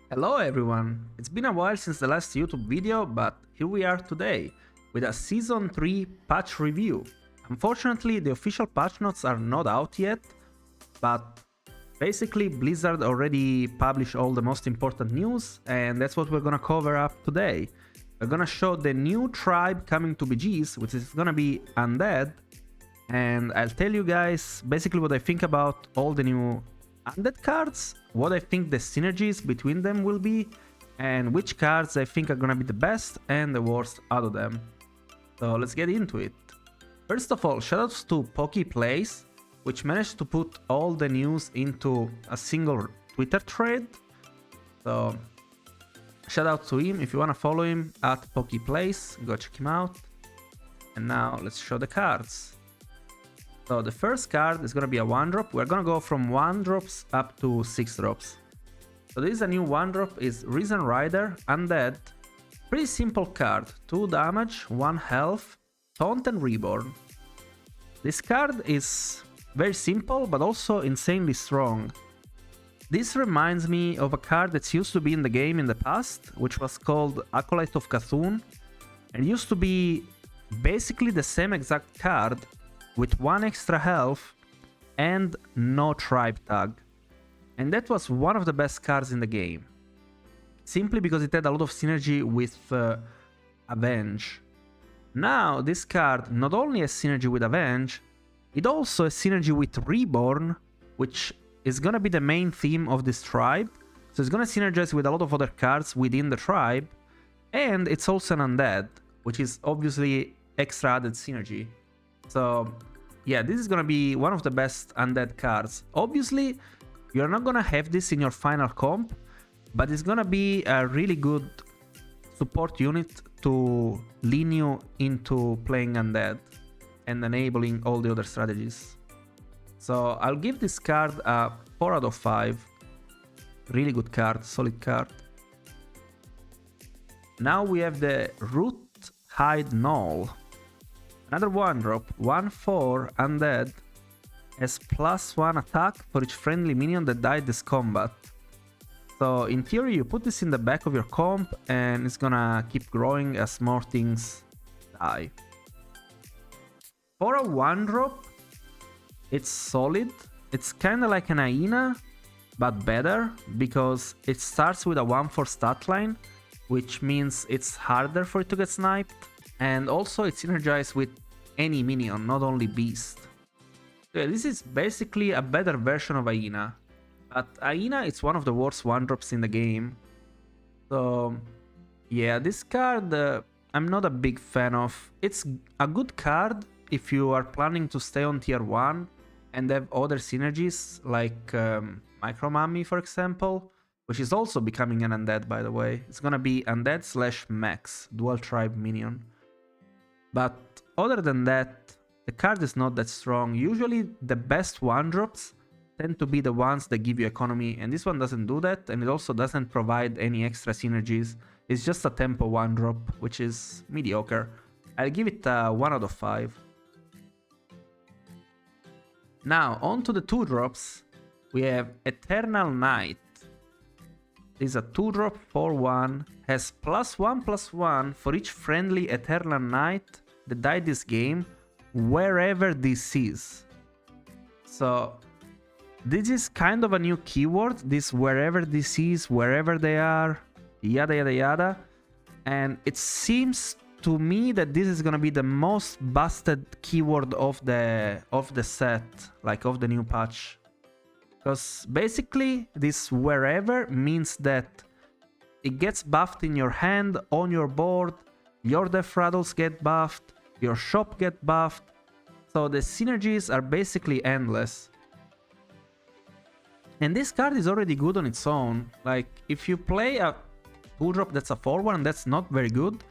Hello everyone! It's been a while since the last YouTube video, but here we are today with a Season 3 patch review. Unfortunately, the official patch notes are not out yet, but basically Blizzard already published all the most important news, and that's what we're gonna cover up today. We're gonna show the new tribe coming to BGs, which is gonna be Undead, and I'll tell you guys basically what I think about all the new Undead cards, what I think the synergies between them will be, and which cards I think are gonna be the best and the worst out of them. So let's get into it. First of all, shoutouts to PokePlays, which managed to put all the news into a single Twitter thread. So shoutout to him. If you wanna follow him at PokePlays, go check him out. And now let's show the cards. So the first card is going to be a 1-drop. We're going to go from 1-drops up to 6-drops. So this is a new 1-drop, is Risen Rider, Undead. Pretty simple card. 2 damage, 1 health, Taunt and Reborn. This card is very simple but also insanely strong. This reminds me of a card that's used to be in the game in the past, which was called Acolyte of Cthulhu. And it used to be basically the same exact card, with 1 extra health and no tribe tag. And that was one of the best cards in the game. Simply because it had a lot of synergy with Avenge. Now this card not only has synergy with Avenge, it also has synergy with Reborn, which is gonna be the main theme of this tribe. So it's gonna synergize with a lot of other cards within the tribe. And it's also an Undead, which is obviously extra added synergy. So yeah, this is gonna be one of the best Undead cards. Obviously, you're not gonna have this in your final comp, but it's gonna be a really good support unit to lean you into playing Undead and enabling all the other strategies. So I'll give this card a 4 out of 5. Really good card, solid card. Now we have the Roothide Null. Another 1-drop, 1/4 Undead, has +1 attack for each friendly minion that died this combat. So in theory you put this in the back of your comp and it's gonna keep growing as more things die. For a 1-drop, it's solid. It's kinda like an hyena, but better, because it starts with a 1/4 stat line, which means it's harder for it to get sniped. And also it's synergized with any minion, not only beast. So yeah, this is basically a better version of Hyena. But Hyena is one of the worst 1-drops in the game. So yeah, this card I'm not a big fan of. It's a good card if you are planning to stay on tier 1 and have other synergies like Micro Mummy, for example, which is also becoming an Undead, by the way. It's gonna be Undead / Max, dual tribe minion. But other than that, the card is not that strong. Usually the best 1-drops tend to be the ones that give you economy, and this one doesn't do that, and it also doesn't provide any extra synergies. It's just a tempo 1-drop, which is mediocre. I'll give it a 1 out of 5. Now, on to the 2-drops. We have Eternal Night. This is a 2-drop 4/1, has +1/+1 for each friendly Eternal Night that died this game, wherever this is. So this is kind of a new keyword, this wherever this is, wherever they are, yada yada yada. And it seems to me that this is gonna be the most busted keyword of the set, like of the new patch. Because basically this wherever means that it gets buffed in your hand, on your board, your death rattles get buffed, your shop get buffed, so the synergies are basically endless. And this card is already good on its own. Like, if you play a 2-drop that's a 4/1, that's not very good,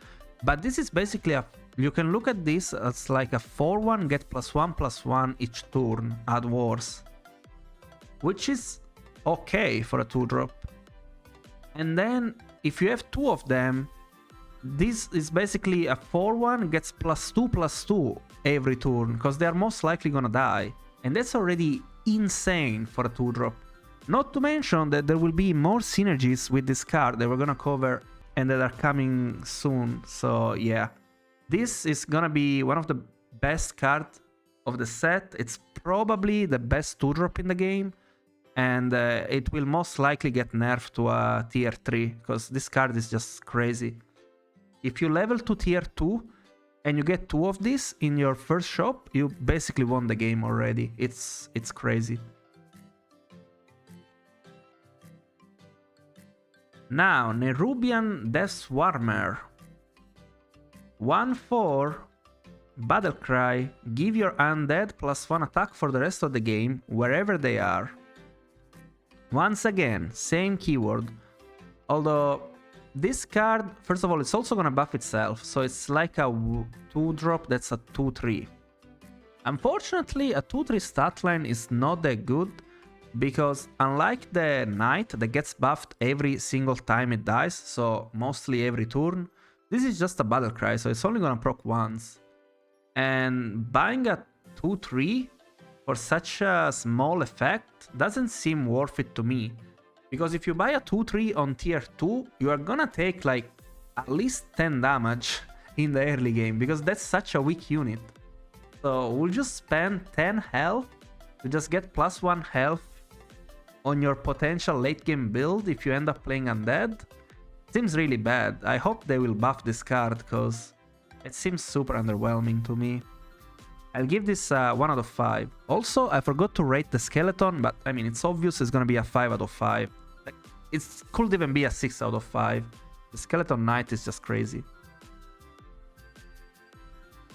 but this is basically a... You can look at this as like a 4/1 get +1/+1 each turn at wars, which is okay for a 2-drop. And then if you have 2 of them, this is basically a 4/1 gets +2/+2 every turn, because they are most likely gonna die. And that's already insane for a 2-drop. Not to mention that there will be more synergies with this card that we're gonna cover and that are coming soon. So yeah, this is gonna be one of the best cards of the set. It's probably the best 2-drop in the game, and it will most likely get nerfed to a tier 3 because this card is just crazy. If you level to tier 2 and you get 2 of these in your first shop, you basically won the game already. It's crazy. Now, Nubian Des Warmth. 1/4 Battle Cry. Give your undead +1 attack for the rest of the game, wherever they are. Once again, same keyword. Although, this card, first of all, it's also gonna buff itself, so it's like a 2-drop that's a 2/3. Unfortunately, a 2/3 stat line is not that good, because unlike the knight that gets buffed every single time it dies, so mostly every turn, this is just a battle cry, so it's only gonna proc once. And buying a 2/3 for such a small effect doesn't seem worth it to me. Because if you buy a 2/3 on tier 2, you are gonna take like at least 10 damage in the early game, because that's such a weak unit. So we'll just spend 10 health to just get +1 health on your potential late game build if you end up playing Undead. Seems really bad. I hope they will buff this card, because it seems super underwhelming to me. I'll give this 1 out of 5. Also, I forgot to rate the skeleton, but I mean, it's obvious it's gonna be a 5 out of 5. Like, it could even be a 6 out of 5. The skeleton knight is just crazy.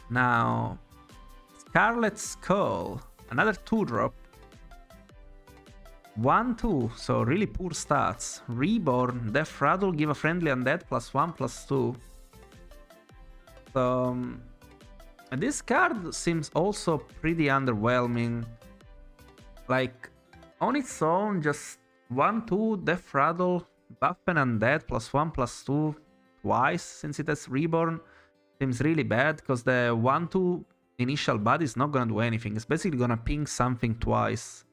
Now, Scarlet Skull, another 2-drop. 1/2, so really poor stats. Reborn, Death Rattle, give a friendly undead +1/+2. So, this card seems also pretty underwhelming. Like, on its own, just 1/2 Death Rattle, buff an undead +1/+2 twice since it has Reborn seems really bad, because the 1/2 initial body is not gonna do anything. It's basically gonna ping something twice.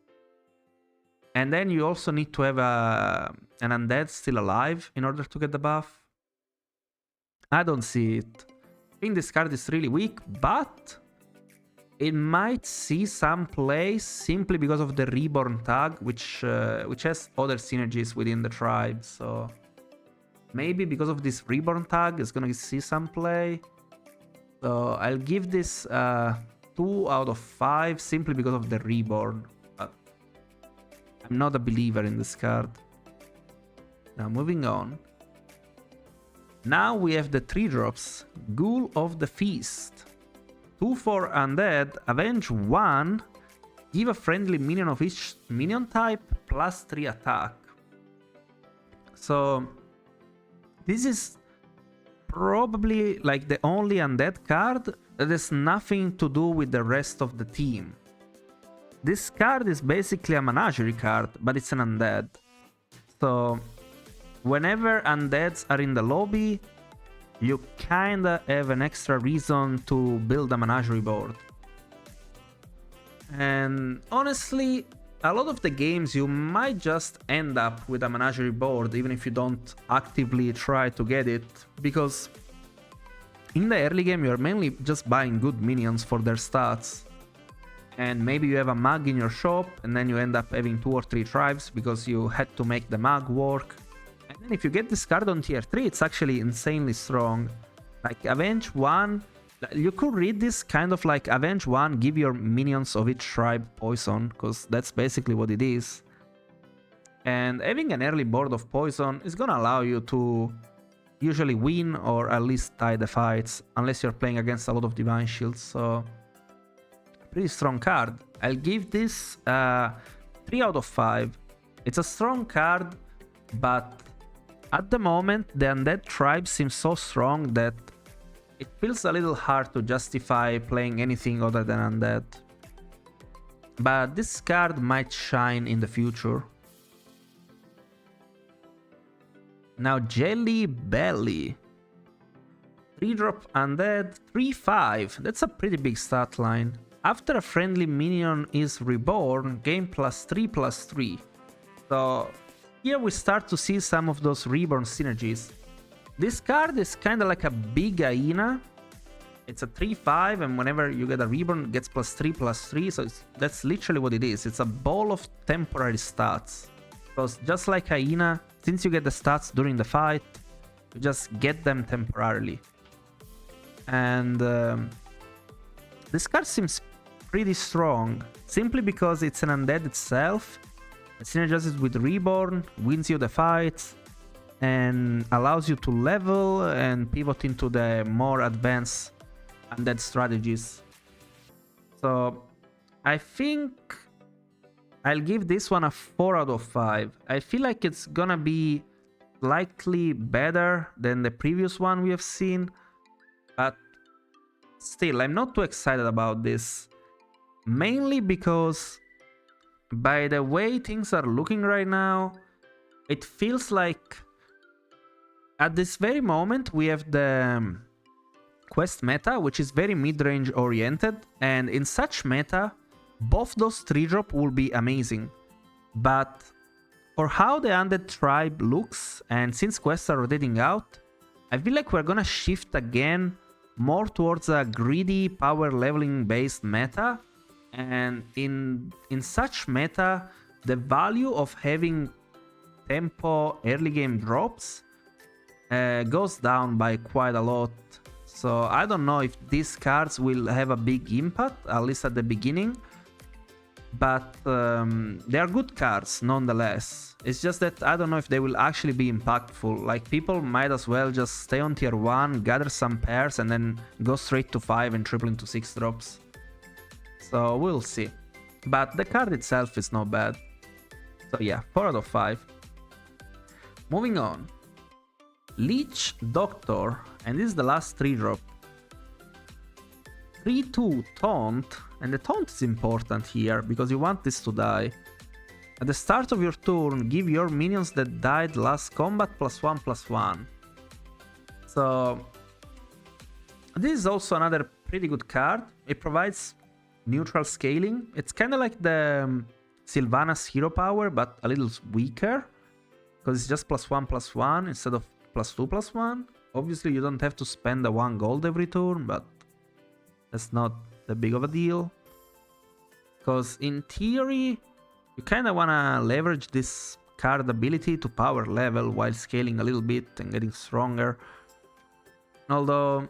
And then you also need to have an undead still alive in order to get the buff. I don't see it. I think this card is really weak, but it might see some play simply because of the Reborn tag, which has other synergies within the tribe. So maybe because of this Reborn tag, it's gonna see some play. So I'll give this 2 out of 5 simply because of the Reborn. But I'm not a believer in this card. Now moving on. Now we have the 3-drops. Ghoul of the Feast. 2/4 Undead, Avenge 1, give a friendly minion of each minion type +3 attack. So this is probably like the only Undead card that has nothing to do with the rest of the team. This card is basically a menagerie card, but it's an Undead. So whenever Undeads are in the lobby, you kinda have an extra reason to build a menagerie board. And honestly, a lot of the games you might just end up with a menagerie board even if you don't actively try to get it, because in the early game you're mainly just buying good minions for their stats. And maybe you have a mag in your shop and then you end up having 2 or 3 tribes because you had to make the mag work. And then if you get this card on tier 3, it's actually insanely strong. Like Avenge 1, you could read this kind of like Avenge 1, give your minions of each tribe poison, because that's basically what it is. And having an early board of poison is gonna allow you to usually win or at least tie the fights, unless you're playing against a lot of Divine Shields, so pretty strong card. I'll give this 3 out of 5. It's a strong card, but at the moment the Undead tribe seems so strong that it feels a little hard to justify playing anything other than Undead. But this card might shine in the future. Now Jelly Belly. 3-drop Undead, 3/5. That's a pretty big stat line. After a friendly minion is reborn, gain +3/+3. So here we start to see some of those Reborn synergies. This card is kind of like a big hyena. It's a 3/5, and whenever you get a Reborn, it gets +3/+3. So that's literally what it is. It's a ball of temporary stats. Because just like hyena, since you get the stats during the fight, you just get them temporarily. And this card seems pretty strong, simply because it's an undead itself. It synergizes with Reborn, wins you the fights, and allows you to level and pivot into the more advanced undead strategies. So I think I'll give this one a 4 out of 5. I feel like it's gonna be slightly better than the previous one we have seen, but still, I'm not too excited about this. Mainly because by the way things are looking right now, it feels like at this very moment we have the quest meta, which is very mid-range oriented, and in such meta, both those 3-drop will be amazing. But for how the Undead tribe looks, and since quests are rotating out, I feel like we're gonna shift again more towards a greedy power leveling based meta. And in such meta, the value of having tempo early game drops goes down by quite a lot. So I don't know if these cards will have a big impact, at least at the beginning. But they are good cards nonetheless. It's just that I don't know if they will actually be impactful. Like, people might as well just stay on tier 1, gather some pairs, and then go straight to 5 and triple into 6 drops. So we'll see. But the card itself is not bad. So yeah, 4 out of 5. Moving on. Leech Doctor, and this is the last 3-drop. 3/2 Taunt, and the Taunt is important here because you want this to die. At the start of your turn, give your minions that died last combat +1/+1. So this is also another pretty good card. It provides neutral scaling. It's kind of like the Sylvanas hero power, but a little weaker because it's just +1/+1 instead of +2/+1. Obviously, you don't have to spend the 1 gold every turn, but that's not that big of a deal. Because in theory, you kind of want to leverage this card ability to power level while scaling a little bit and getting stronger. Although,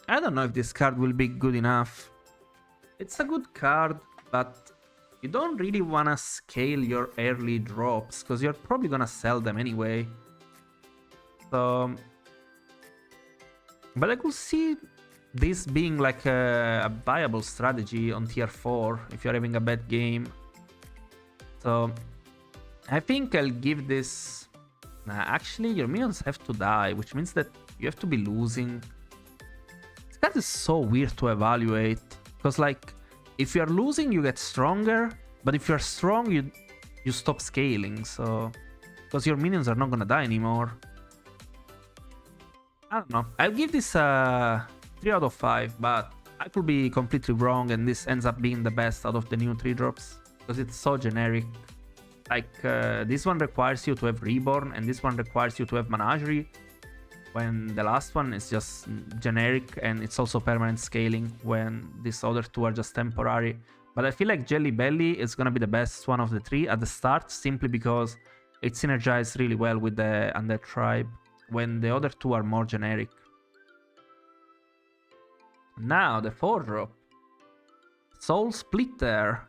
I don't know if this card will be good enough. It's a good card, but you don't really want to scale your early drops because you're probably going to sell them anyway. So, but I could see this being like a viable strategy on tier 4 if you're having a bad game. So I think I'll give this... actually, your minions have to die, which means that you have to be losing. This card is so weird to evaluate, because like, if you're losing, you get stronger, but if you're strong, you stop scaling, so... because your minions are not gonna die anymore. I don't know. I'll give this a 3 out of 5, but I could be completely wrong and this ends up being the best out of the new 3-drops, because it's so generic. Like, this one requires you to have Reborn, and this one requires you to have Menagerie, when the last one is just generic, and it's also permanent scaling, when these other two are just temporary. But I feel like Jelly Belly is gonna be the best one of the 3 at the start, simply because it synergizes really well with the Undead tribe, when the other 2 are more generic. Now, the 4-drop. Soul Splitter.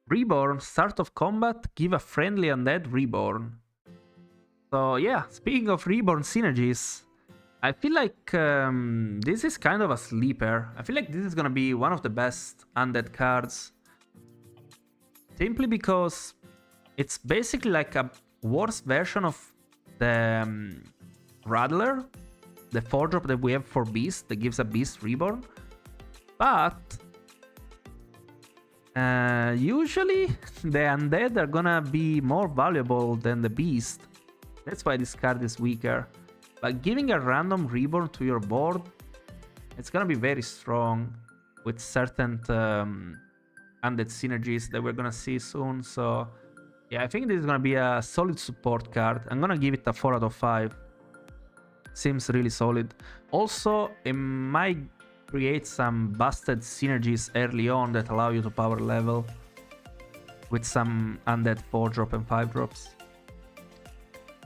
Reborn, start of combat, give a friendly undead Reborn. So yeah, speaking of Reborn synergies, I feel like this is kind of a sleeper. I feel like this is gonna be one of the best undead cards. Simply because it's basically like a worse version of the Rattler, the 4-drop that we have for Beast, that gives a Beast Reborn. But usually the Undead are gonna be more valuable than the Beast. That's why this card is weaker. But giving a random Reborn to your board, it's gonna be very strong with certain Undead synergies that we're gonna see soon. So Yeah, I think this is gonna be a solid support card. I'm gonna give it a 4 out of 5. Seems really solid. Also, it might create some busted synergies early on that allow you to power level with some undead 4-drop and 5-drops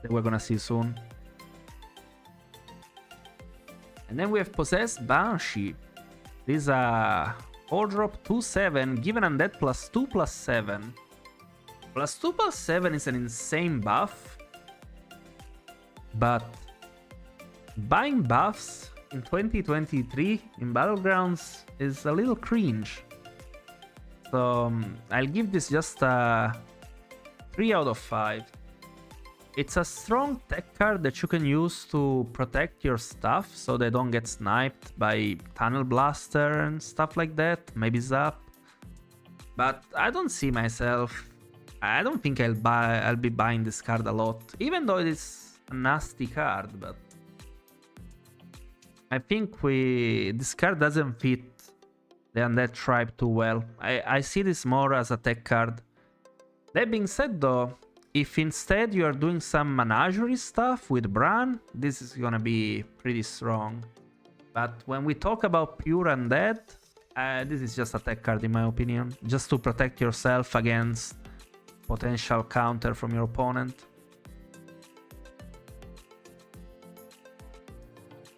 that we're gonna see soon. And then we have Possessed Barshi. This is a 4-drop 2/7, given undead +2/+7. +2/+7 is an insane buff, but buying buffs in 2023 in Battlegrounds is a little cringe. So I'll give this just a 3 out of 5. It's a strong tech card that you can use to protect your stuff so they don't get sniped by Tunnel Blaster and stuff like that, maybe Zap. But I don't see myself... I don't think I'll be buying this card a lot, even though it is a nasty card, but... I think this card doesn't fit the Undead tribe too well. I see this more as a tech card. That being said though, if instead you are doing some menagerie stuff with Bran, this is gonna be pretty strong. But when we talk about pure Undead, this is just a tech card in my opinion, just to protect yourself against potential counter from your opponent.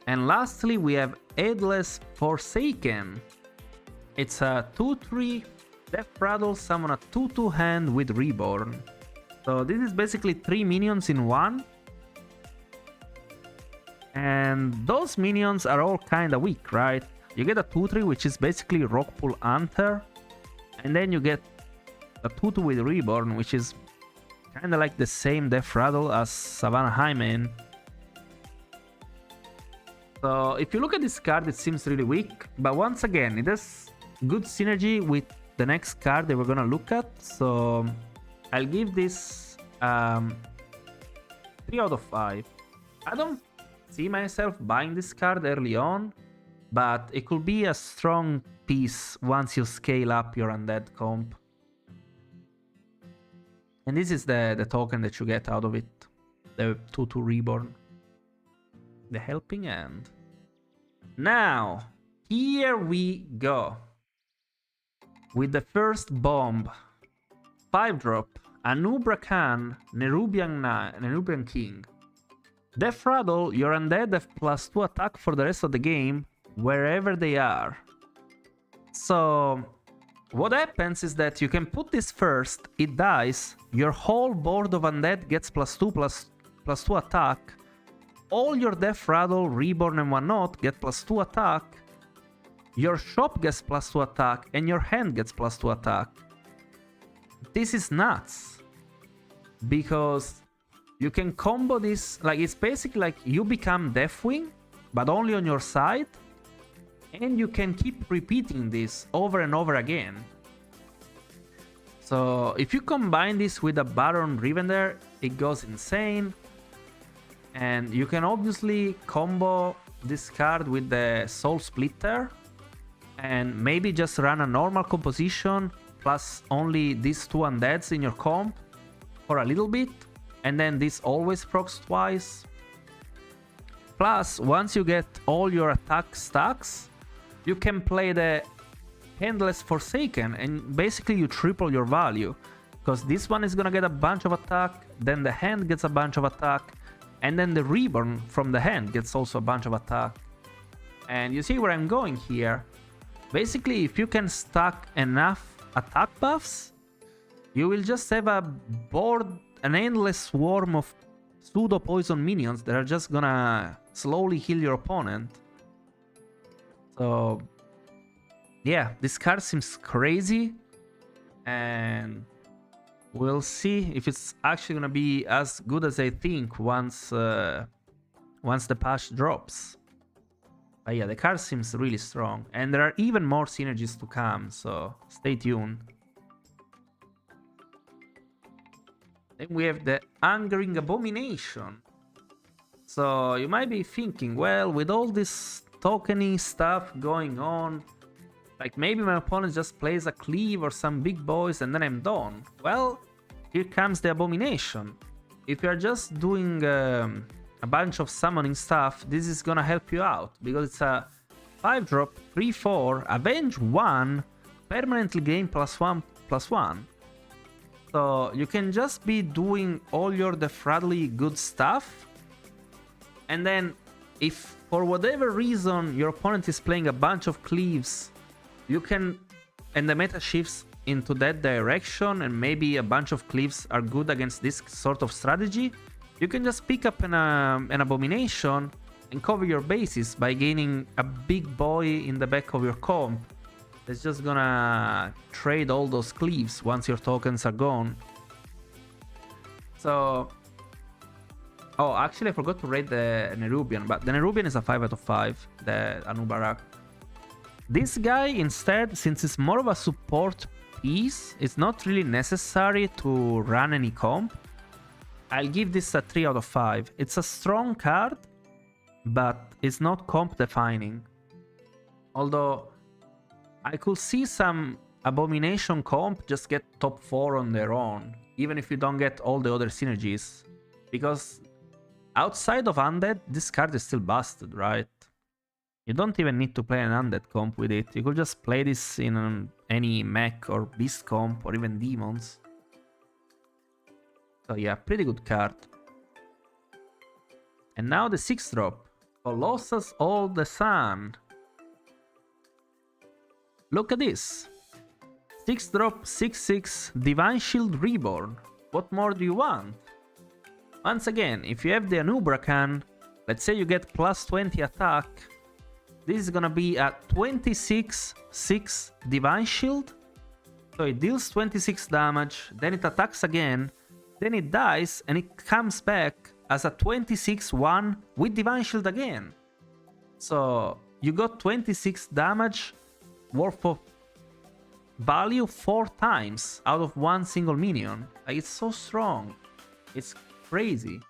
And lastly, we have Headless Forsaken. It's a 2/3 Death Rattle, summon a 2/2 hand with Reborn. So this is basically 3 minions in one. And those minions are all kinda weak, right? You get a 2/3, which is basically Rockpool Hunter. And then you get a 2/2 with Reborn, which is kinda like the same Death Rattle as Savannah Highmane. So if you look at this card, it seems really weak, but once again, it has good synergy with the next card that we're gonna look at. So I'll give this 3 out of 5. I don't see myself buying this card early on, but it could be a strong piece once you scale up your Undead comp. And this is the token that you get out of it, the 2/2 Reborn. The Helping Hand. Now, here we go. With the first bomb. 5-drop. Anubra Khan, Nerubian King. Death Rattle, your Undead have +2 attack for the rest of the game, wherever they are. So, what happens is that you can put this first, it dies, your whole board of Undead gets +2 attack. All your Death Rattle, Reborn and whatnot get +2 attack. Your shop gets +2 attack, and your hand gets +2 attack. This is nuts. Because you can combo this, like it's basically like you become Deathwing, but only on your side. And you can keep repeating this over and over again. So if you combine this with a Baron Rivender, it goes insane. And you can obviously combo this card with the Soul Splitter and maybe just run a normal composition plus only these 2 Undeads in your comp for a little bit, and then this always procs twice. Plus, once you get all your attack stacks, you can play the Headless Forsaken and basically you triple your value, because this one is gonna get a bunch of attack, then the hand gets a bunch of attack, and then the Reborn from the hand gets also a bunch of attack. And you see where I'm going here. Basically, if you can stack enough attack buffs, you will just have a board, an endless swarm of pseudo poison minions that are just gonna slowly heal your opponent. So yeah, this card seems crazy, and we'll see if it's actually gonna be as good as I think once the patch drops. But yeah, the card seems really strong, and there are even more synergies to come, so stay tuned. Then we have the Hungering Abomination. So you might be thinking, well, with all this tokeny stuff going on, like maybe my opponent just plays a cleave or some big boys and then I'm done. Well, here comes the Abomination. If you are just doing a bunch of summoning stuff, this is gonna help you out, because it's a 5-drop, 3/4, Avenge 1, permanently gain +1/+1. So you can just be doing all your defradly good stuff, and then if for whatever reason your opponent is playing a bunch of cleaves, you can, and the meta shifts into that direction, and maybe a bunch of cleaves are good against this sort of strategy, you can just pick up an Abomination and cover your bases by gaining a big boy in the back of your comp. It's just gonna trade all those cleaves once your tokens are gone. So... Oh, actually I forgot to rate the Nubian, but the Nubian is a 5/5, the Anubarak. This guy instead, since it's more of a support piece, it's not really necessary to run any comp. I'll give this a 3/5. It's a strong card, but it's not comp defining. Although I could see some Abomination comp just get top 4 on their own, even if you don't get all the other synergies. Because outside of Undead, this card is still busted, right? You don't even need to play an Undead comp with it. You could just play this in any mech or beast comp or even demons. So yeah, pretty good card. And now the 6-drop, Colossus All the Sun. Look at this. 6-drop, 6/6, Divine Shield Reborn. What more do you want? Once again, if you have the Anubrakan, let's say you get +20 attack, this is gonna be a 26/6 Divine Shield. So it deals 26 damage, then it attacks again, then it dies, and it comes back as a 26/1 with Divine Shield again. So you got 26 damage worth of value 4 times out of one single minion. Like, it's so strong. It's crazy.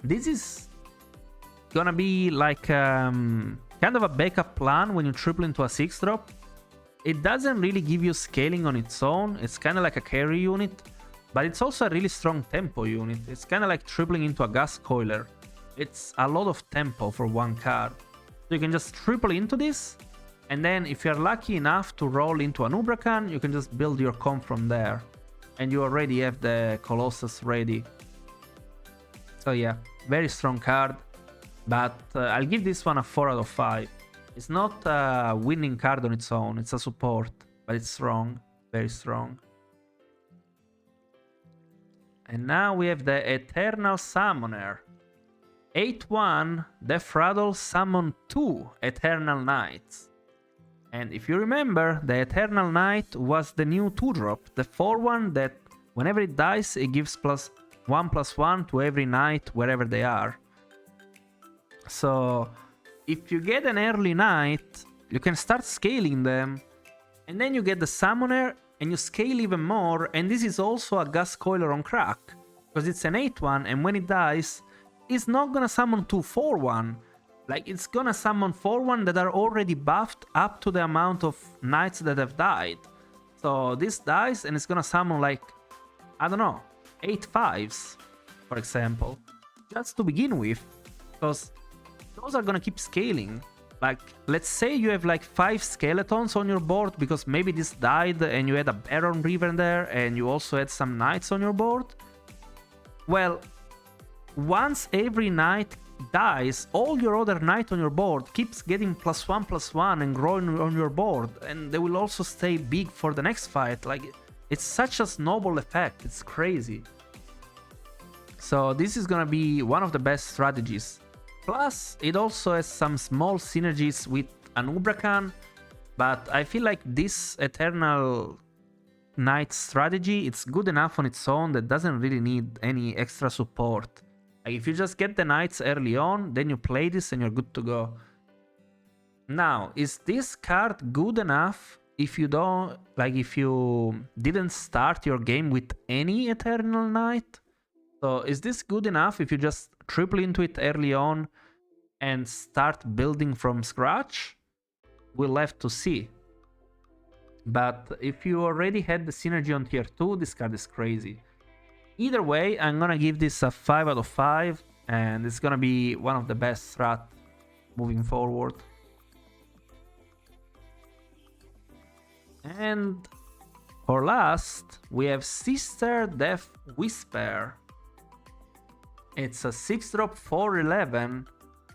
This is gonna be like kind of a backup plan when you triple into a 6-drop. It doesn't really give you scaling on its own. It's kind of like a carry unit, but it's also a really strong tempo unit. It's kind of like tripling into a gas coiler. It's a lot of tempo for one card. So you can just triple into this, and then if you're lucky enough to roll into an Ubrakan, you can just build your comp from there. And you already have the Colossus ready. So yeah, very strong card. But I'll give this one a 4/5. It's not a winning card on its own, it's a support. But it's strong, very strong. And now we have the Eternal Summoner. 8/1, Defradle summon 2 Eternal Knights. And if you remember, the Eternal Knight was the new 2-drop, the 4/1 that whenever it dies, it gives +1/+1 to every knight wherever they are. So if you get an early knight, you can start scaling them, and then you get the Summoner and you scale even more, and this is also a gas coiler on crack, because it's an 8/1, and when it dies, it's not gonna summon 2 4/1. Like, it's gonna summon 4/1 that are already buffed up to the amount of knights that have died. So this dies and it's gonna summon, like, I don't know, 8 5s, for example, just to begin with, because those are gonna keep scaling. Like, let's say you have like 5 skeletons on your board because maybe this died and you had a Baron River there and you also had some knights on your board. Well, once every knight dies, all your other knight on your board keeps getting +1/+1 and growing on your board, and they will also stay big for the next fight. Like, it's such a snowball effect, it's crazy. So this is gonna be one of the best strategies. Plus, it also has some small synergies with an Ubrakan, but I feel like this Eternal Knight strategy, it's good enough on its own that doesn't really need any extra support. Like, if you just get the knights early on, then you play this and you're good to go. Now, is this card good enough if you don't, like, if you didn't start your game with any Eternal Knight? So is this good enough if you just triple into it early on and start building from scratch? We'll have to see. But if you already had the synergy on tier 2, this card is crazy. Either way, I'm gonna give this a 5 out of 5, and it's gonna be one of the best strat moving forward. And for last, we have Sister Death Whisper. It's a 6-drop 4/11.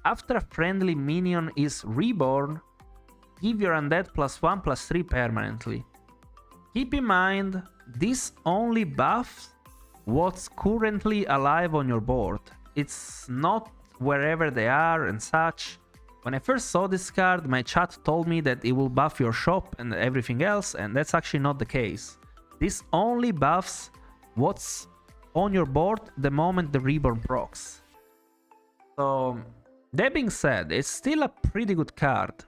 After a friendly minion is reborn, give your undead +1/+3 permanently. Keep in mind, this only buffs what's currently alive on your board. It's not wherever they are and such. When I first saw this card, my chat told me that it will buff your shop and everything else, and that's actually not the case. This only buffs what's on your board the moment the Reborn procs. So, that being said, it's still a pretty good card.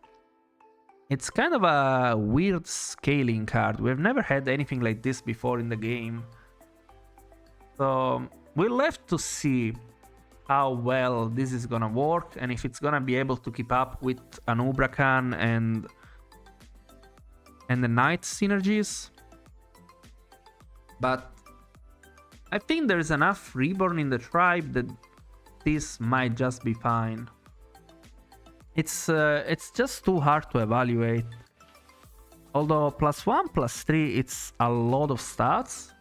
It's kind of a weird scaling card. We've never had anything like this before in the game. So, we'll have to see how well this is gonna work and if it's gonna be able to keep up with an Ubrakan and the Knight synergies. But I think there's enough Reborn in the tribe that this might just be fine. It's just too hard to evaluate. Although +1/+3, it's a lot of stats.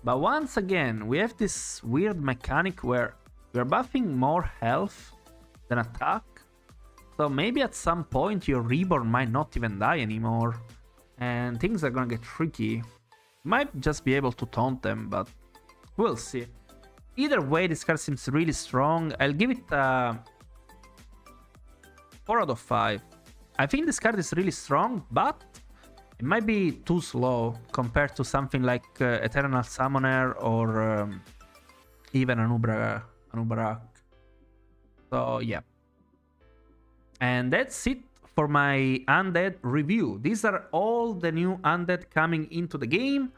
But once again, we have this weird mechanic where we're buffing more health than attack. So maybe at some point your Reborn might not even die anymore. And things are gonna get tricky. Might just be able to taunt them, but we'll see. Either way, this card seems really strong. I'll give it 4 out of 5. I think this card is really strong, but it might be too slow compared to something like Eternal Summoner or even an Ubrak. So yeah. And that's it for my Undead review. These are all the new Undead coming into the game.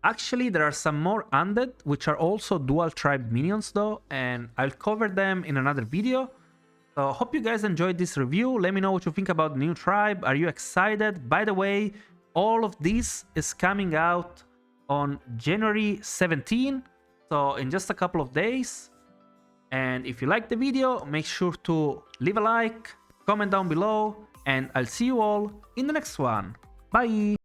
Actually, there are some more Undead, which are also dual tribe minions though, and I'll cover them in another video. So hope you guys enjoyed this review. Let me know what you think about the new tribe. Are you excited? By the way, all of this is coming out on January 17, so in just a couple of days. And if you liked the video, make sure to leave a like, comment down below, and I'll see you all in the next one. Bye!